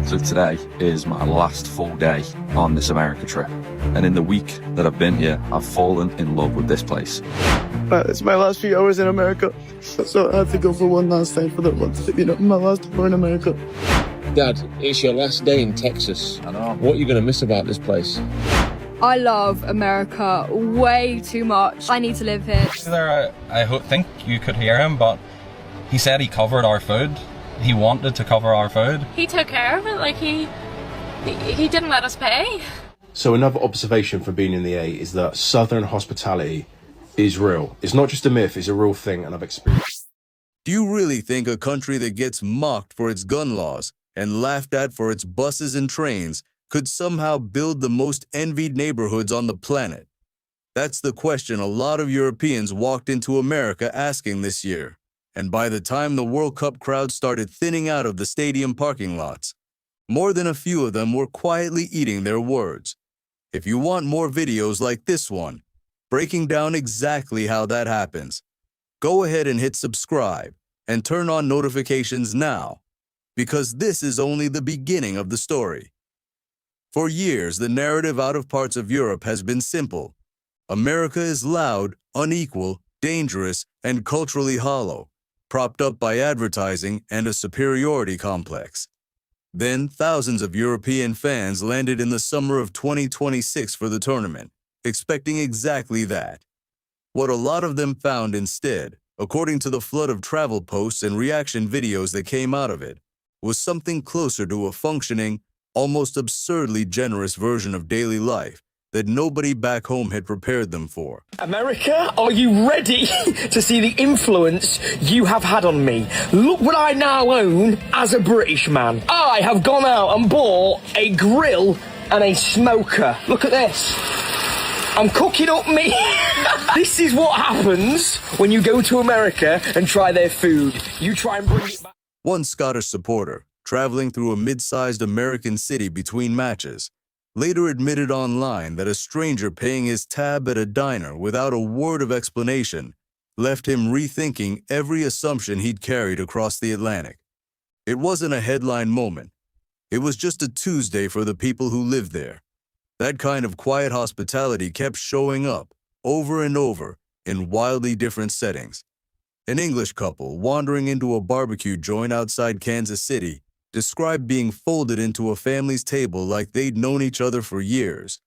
So today is my last full day on this America trip. And in the week that I've been here, I've fallen in love with this place. It's my last few hours in America. So I had to go for one last time for my last tour in America. Dad, it's your last day in Texas. I know. What are you going to miss about this place? I love America way too much. I need to live here. I think you could hear him, but he said he covered our food. He wanted to cover our food. He took care of it, like he didn't let us pay. So another observation from being in the A is that Southern hospitality is real. It's not just a myth, it's a real thing, and I've experienced. Do you really think a country that gets mocked for its gun laws and laughed at for its buses and trains could somehow build the most envied neighborhoods on the planet? That's the question a lot of Europeans walked into America asking this year. And by the time the World Cup crowd started thinning out of the stadium parking lots, more than a few of them were quietly eating their words. If you want more videos like this one, breaking down exactly how that happens, go ahead and hit subscribe and turn on notifications now, because this is only the beginning of the story. For years, the narrative out of parts of Europe has been simple. America is loud, unequal, dangerous, and culturally hollow, propped up by advertising and a superiority complex. Then, thousands of European fans landed in the summer of 2026 for the tournament, expecting exactly that. What a lot of them found instead, according to the flood of travel posts and reaction videos that came out of it, was something closer to a functioning, almost absurdly generous version of daily life that nobody back home had prepared them for. America, are you ready to see the influence you have had on me? Look what I now own as a British man. I have gone out and bought a grill and a smoker. Look at this. I'm cooking up meat. This is what happens when you go to America and try their food. You try and bring it back. One Scottish supporter, traveling through a mid-sized American city between matches, later admitted online that a stranger paying his tab at a diner without a word of explanation left him rethinking every assumption he'd carried across the Atlantic. It wasn't a headline moment. It was just a Tuesday for the people who lived there. That kind of quiet hospitality kept showing up over and over in wildly different settings. An English couple wandering into a barbecue joint outside Kansas City described being folded into a family's table like they'd known each other for years,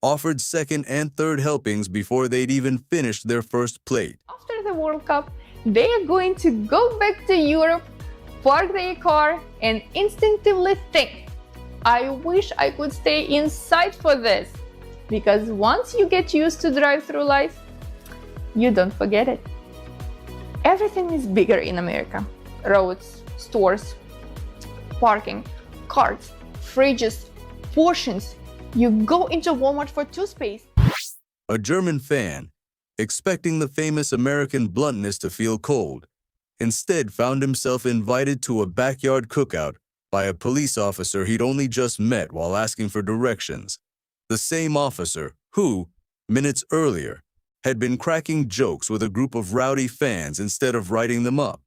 offered second and third helpings before they'd even finished their first plate. After the World Cup, they are going to go back to Europe, park their car, and instinctively think, I wish I could stay inside for this. Because once you get used to drive through life, you don't forget it. Everything is bigger in America. Roads, stores, parking, carts, fridges, portions. You go into Walmart for toothpaste. A German fan, expecting the famous American bluntness to feel cold, instead found himself invited to a backyard cookout by a police officer he'd only just met while asking for directions. The same officer who, minutes earlier, had been cracking jokes with a group of rowdy fans instead of writing them up.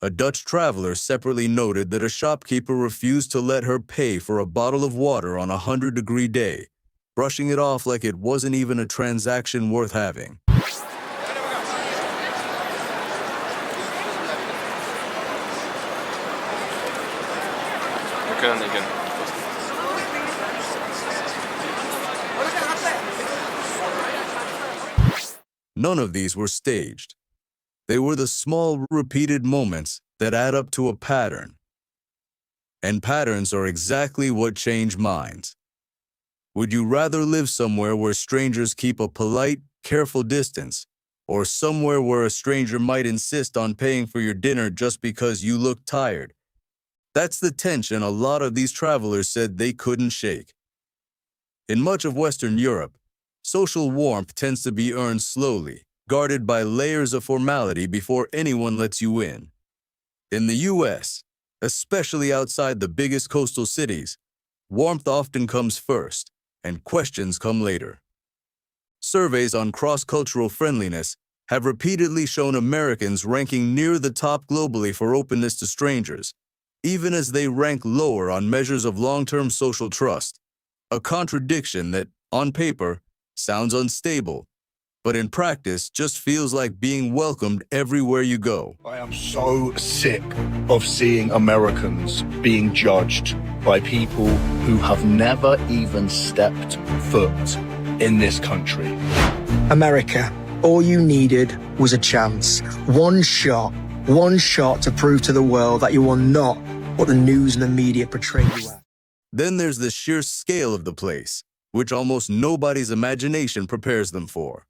A Dutch traveler separately noted that a shopkeeper refused to let her pay for a bottle of water on a 100-degree day, brushing it off like it wasn't even a transaction worth having. None of these were staged. They were the small, repeated moments that add up to a pattern. And patterns are exactly what change minds. Would you rather live somewhere where strangers keep a polite, careful distance, or somewhere where a stranger might insist on paying for your dinner just because you look tired? That's the tension a lot of these travelers said they couldn't shake. In much of Western Europe, social warmth tends to be earned slowly, guarded by layers of formality before anyone lets you in. In the U.S., especially outside the biggest coastal cities, warmth often comes first, and questions come later. Surveys on cross-cultural friendliness have repeatedly shown Americans ranking near the top globally for openness to strangers, even as they rank lower on measures of long-term social trust, a contradiction that, on paper, sounds unstable, but in practice just feels like being welcomed everywhere you go. I am so sick of seeing Americans being judged by people who have never even stepped foot in this country. America, all you needed was a chance. One shot to prove to the world that you are not what the news and the media portray you as. Then there's the sheer scale of the place, which almost nobody's imagination prepares them for.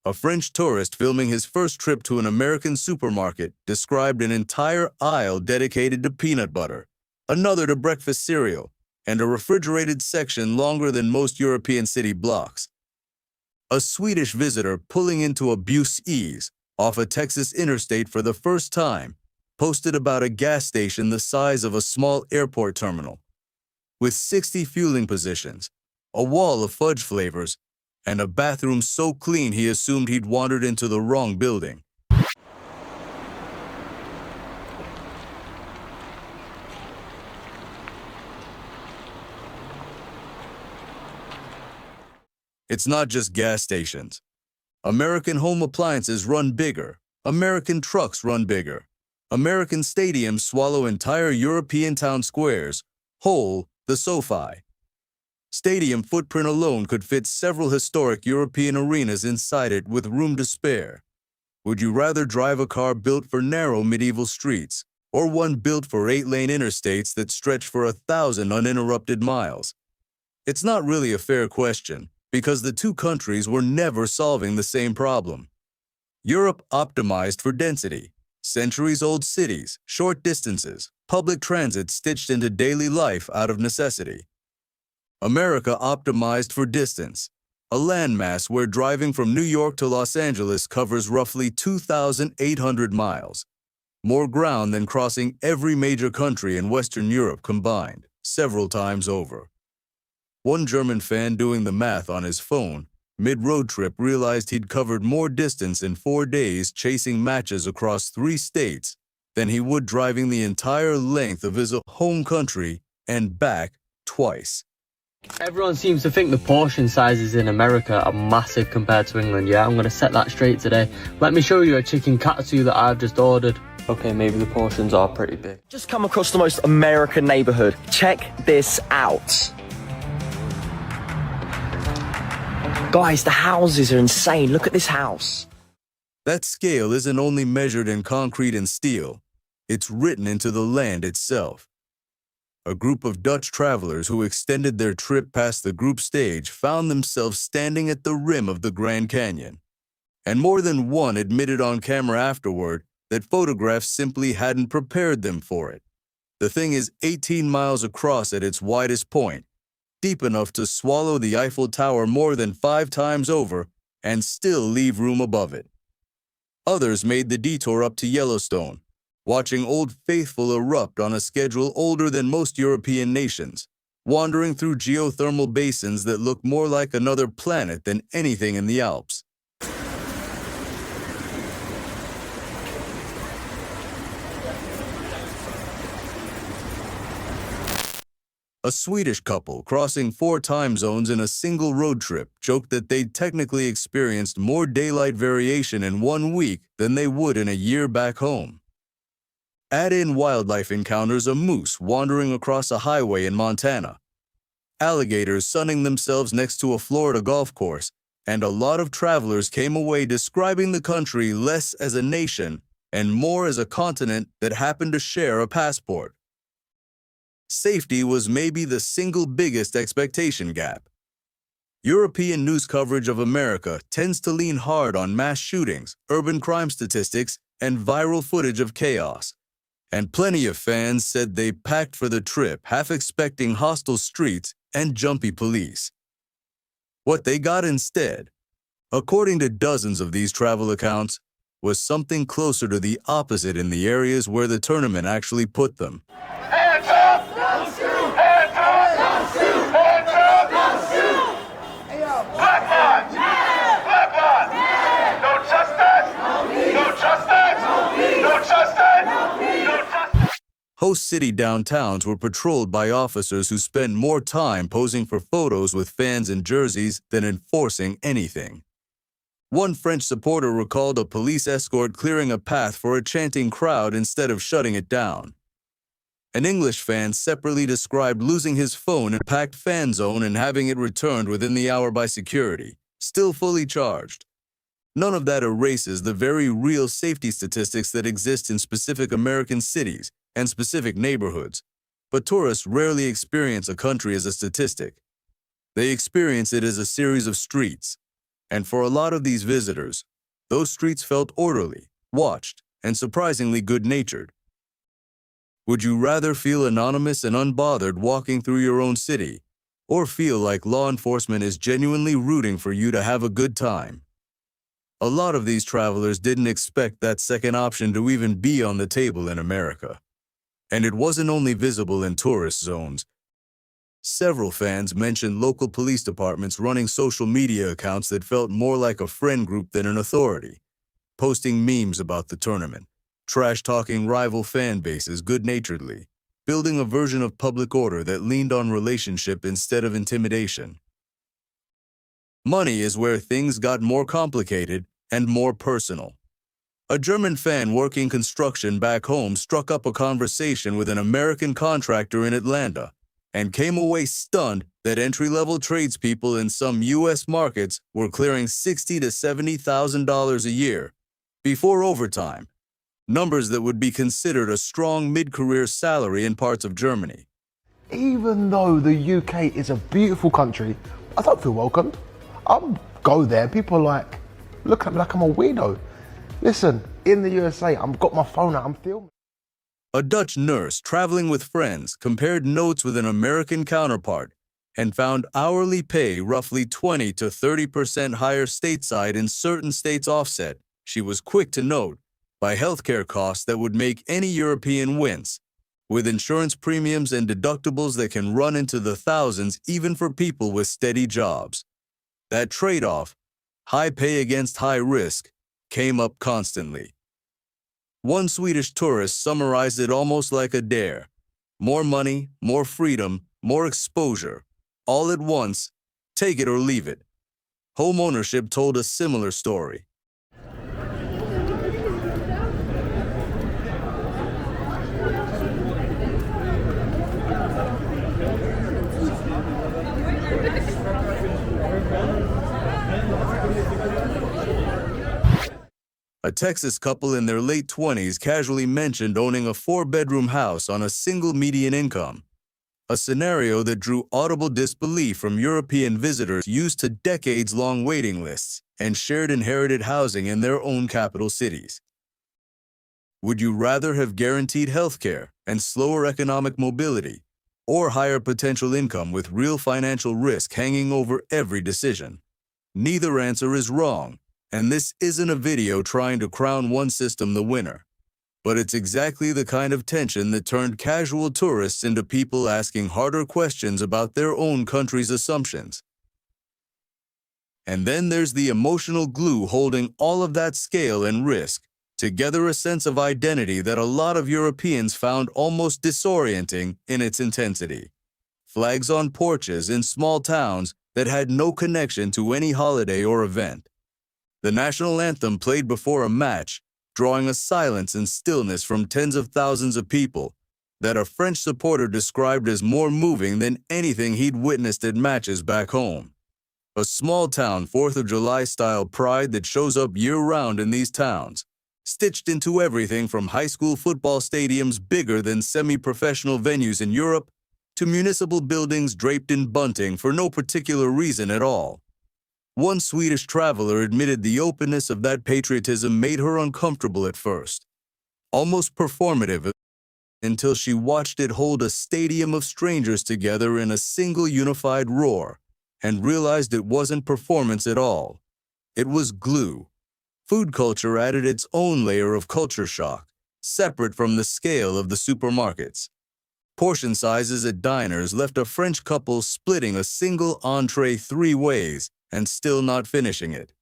A French tourist filming his first trip to an American supermarket described an entire aisle dedicated to peanut butter, another to breakfast cereal, and a refrigerated section longer than most European city blocks. A Swedish visitor pulling into a Bus-Ease off a Texas interstate for the first time posted about a gas station the size of a small airport terminal, with 60 fueling positions, a wall of fudge flavors, and a bathroom so clean he assumed he'd wandered into the wrong building. It's not just gas stations. American home appliances run bigger. American trucks run bigger. American stadiums swallow entire European town squares, whole the SoFi. Stadium footprint alone could fit several historic European arenas inside it with room to spare. Would you rather drive a car built for narrow medieval streets, or one built for 8-lane interstates that stretch for 1,000 uninterrupted miles? It's not really a fair question, because the two countries were never solving the same problem. Europe optimized for density, centuries-old cities, short distances, public transit stitched into daily life out of necessity. America optimized for distance, a landmass where driving from New York to Los Angeles covers roughly 2,800 miles, more ground than crossing every major country in Western Europe combined, several times over. One German fan doing the math on his phone, mid-road trip, realized he'd covered more distance in 4 days chasing matches across 3 states than he would driving the entire length of his home country and back twice. Everyone seems to think the portion sizes in America are massive compared to England. Yeah, I'm going to set that straight today. Let me show you a chicken katsu that I've just ordered. Okay, maybe the portions are pretty big. Just come across the most American neighborhood. Check this out. Guys, the houses are insane. Look at this house. That scale isn't only measured in concrete and steel, it's written into the land itself. A group of Dutch travelers who extended their trip past the group stage found themselves standing at the rim of the Grand Canyon. And more than one admitted on camera afterward that photographs simply hadn't prepared them for it. The thing is 18 miles across at its widest point, deep enough to swallow the Eiffel Tower more than 5 times over and still leave room above it. Others made the detour up to Yellowstone, watching Old Faithful erupt on a schedule older than most European nations, wandering through geothermal basins that look more like another planet than anything in the Alps. A Swedish couple crossing 4 time zones in a single road trip joked that they'd technically experienced more daylight variation in 1 week than they would in a year back home. Add in wildlife encounters: a moose wandering across a highway in Montana, alligators sunning themselves next to a Florida golf course, and a lot of travelers came away describing the country less as a nation and more as a continent that happened to share a passport. Safety was maybe the single biggest expectation gap. European news coverage of America tends to lean hard on mass shootings, urban crime statistics, and viral footage of chaos. And plenty of fans said they packed for the trip, half expecting hostile streets and jumpy police. What they got instead, according to dozens of these travel accounts, was something closer to the opposite in the areas where the tournament actually put them. Hands up! Don't shoot! Hands up! Don't shoot! Hands up! Don't shoot! Black lives! Black lives! No justice! No justice! No justice! No justice! Most city downtowns were patrolled by officers who spent more time posing for photos with fans in jerseys than enforcing anything. One French supporter recalled a police escort clearing a path for a chanting crowd instead of shutting it down. An English fan separately described losing his phone in a packed fan zone and having it returned within the hour by security, still fully charged. None of that erases the very real safety statistics that exist in specific American cities and specific neighborhoods, but tourists rarely experience a country as a statistic. They experience it as a series of streets, and for a lot of these visitors, those streets felt orderly, watched, and surprisingly good-natured. Would you rather feel anonymous and unbothered walking through your own city, or feel like law enforcement is genuinely rooting for you to have a good time? A lot of these travelers didn't expect that second option to even be on the table in America. And it wasn't only visible in tourist zones. Several fans mentioned local police departments running social media accounts that felt more like a friend group than an authority, posting memes about the tournament, trash-talking rival fan bases good-naturedly, building a version of public order that leaned on relationship instead of intimidation. Money is where things got more complicated and more personal. A German fan working construction back home struck up a conversation with an American contractor in Atlanta and came away stunned that entry-level tradespeople in some U.S. markets were clearing $60,000 to $70,000 a year before overtime, numbers that would be considered a strong mid-career salary in parts of Germany. Even though the UK is a beautiful country, I don't feel welcomed. I'll go there, people like, look at me like I'm a weirdo. Listen, in the USA, I've got my phone out, I'm filming. A Dutch nurse traveling with friends compared notes with an American counterpart and found hourly pay roughly 20 to 30% higher stateside in certain states offset, she was quick to note, by healthcare costs that would make any European wince, with insurance premiums and deductibles that can run into the thousands even for people with steady jobs. That trade-off, high pay against high risk, came up constantly. One Swedish tourist summarized it almost like a dare. More money, more freedom, more exposure. All at once, take it or leave it. Home ownership told a similar story. A Texas couple in their late 20s casually mentioned owning a 4-bedroom house on a single median income, a scenario that drew audible disbelief from European visitors used to decades-long waiting lists and shared inherited housing in their own capital cities. Would you rather have guaranteed health care and slower economic mobility, or higher potential income with real financial risk hanging over every decision? Neither answer is wrong. And this isn't a video trying to crown one system the winner. But it's exactly the kind of tension that turned casual tourists into people asking harder questions about their own country's assumptions. And then there's the emotional glue holding all of that scale and risk, together a sense of identity that a lot of Europeans found almost disorienting in its intensity. Flags on porches in small towns that had no connection to any holiday or event. The national anthem played before a match, drawing a silence and stillness from tens of thousands of people that a French supporter described as more moving than anything he'd witnessed at matches back home. A small-town 4th of July-style pride that shows up year-round in these towns, stitched into everything from high school football stadiums bigger than semi-professional venues in Europe to municipal buildings draped in bunting for no particular reason at all. One Swedish traveler admitted the openness of that patriotism made her uncomfortable at first, almost performative, until she watched it hold a stadium of strangers together in a single unified roar, and realized it wasn't performance at all. It was glue. Food culture added its own layer of culture shock, separate from the scale of the supermarkets. Portion sizes at diners left a French couple splitting a single entree 3 ways, and still not finishing it.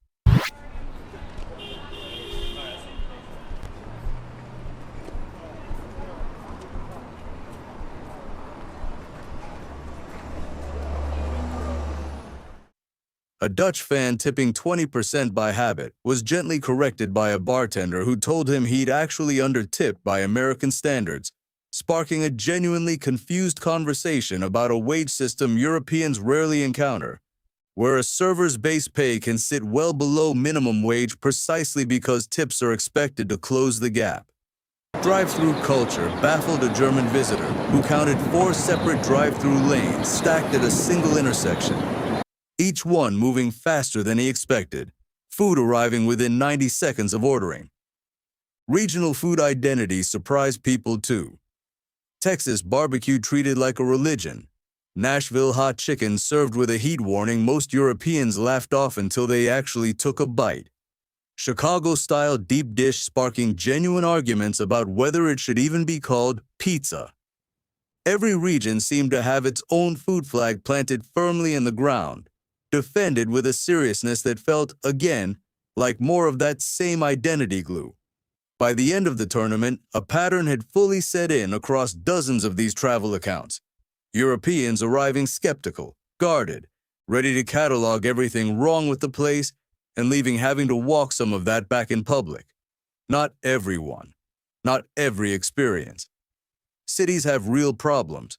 A Dutch fan tipping 20% by habit was gently corrected by a bartender who told him he'd actually undertipped by American standards, sparking a genuinely confused conversation about a wage system Europeans rarely encounter, where a server's base pay can sit well below minimum wage precisely because tips are expected to close the gap. Drive-through culture baffled a German visitor who counted 4 separate drive-through lanes stacked at a single intersection, each one moving faster than he expected, food arriving within 90 seconds of ordering. Regional food identities surprised people too. Texas barbecue treated like a religion. Nashville hot chicken served with a heat warning most Europeans laughed off until they actually took a bite. Chicago-style deep dish sparking genuine arguments about whether it should even be called pizza. Every region seemed to have its own food flag planted firmly in the ground, defended with a seriousness that felt, again, like more of that same identity glue. By the end of the tournament, a pattern had fully set in across dozens of these travel accounts. Europeans arriving skeptical, guarded, ready to catalog everything wrong with the place and leaving having to walk some of that back in public. Not everyone. Not every experience. Cities have real problems.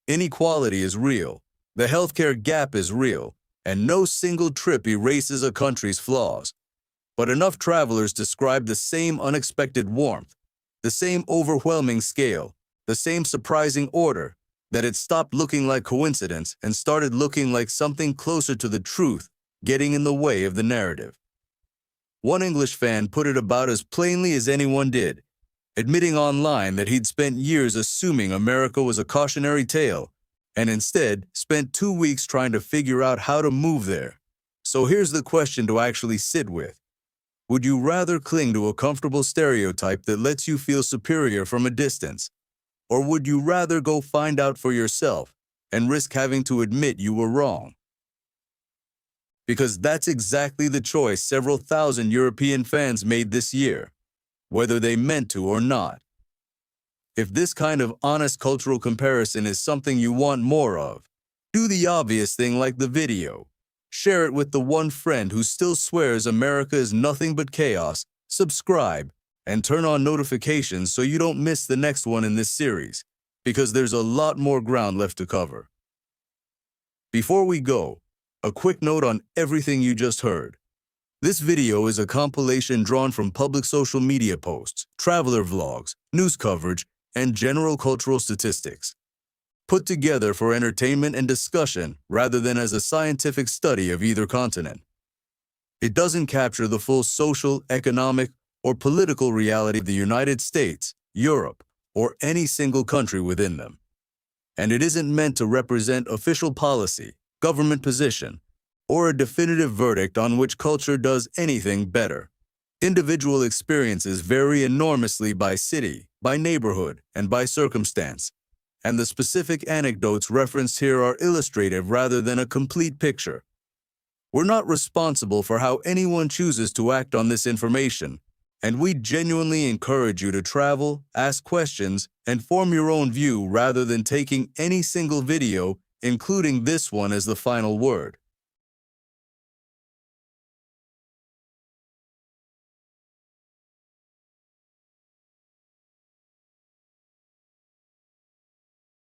Inequality is real. The healthcare gap is real. And no single trip erases a country's flaws. But enough travelers describe the same unexpected warmth, the same overwhelming scale, the same surprising order, that it stopped looking like coincidence and started looking like something closer to the truth, getting in the way of the narrative. One English fan put it about as plainly as anyone did, admitting online that he'd spent years assuming America was a cautionary tale, and instead spent 2 weeks trying to figure out how to move there. So here's the question to actually sit with. Would you rather cling to a comfortable stereotype that lets you feel superior from a distance? Or would you rather go find out for yourself and risk having to admit you were wrong? Because that's exactly the choice several thousand European fans made this year, whether they meant to or not. If this kind of honest cultural comparison is something you want more of, do the obvious thing like the video. Share it with the one friend who still swears America is nothing but chaos, subscribe, and turn on notifications so you don't miss the next one in this series, because there's a lot more ground left to cover. Before we go, a quick note on everything you just heard. This video is a compilation drawn from public social media posts, traveler vlogs, news coverage, and general cultural statistics, put together for entertainment and discussion rather than as a scientific study of either continent. It doesn't capture the full social, economic, or political reality of the United States, Europe, or any single country within them. And it isn't meant to represent official policy, government position, or a definitive verdict on which culture does anything better. Individual experiences vary enormously by city, by neighborhood, and by circumstance, and the specific anecdotes referenced here are illustrative rather than a complete picture. We're not responsible for how anyone chooses to act on this information, and we genuinely encourage you to travel, ask questions, and form your own view rather than taking any single video, including this one, as the final word.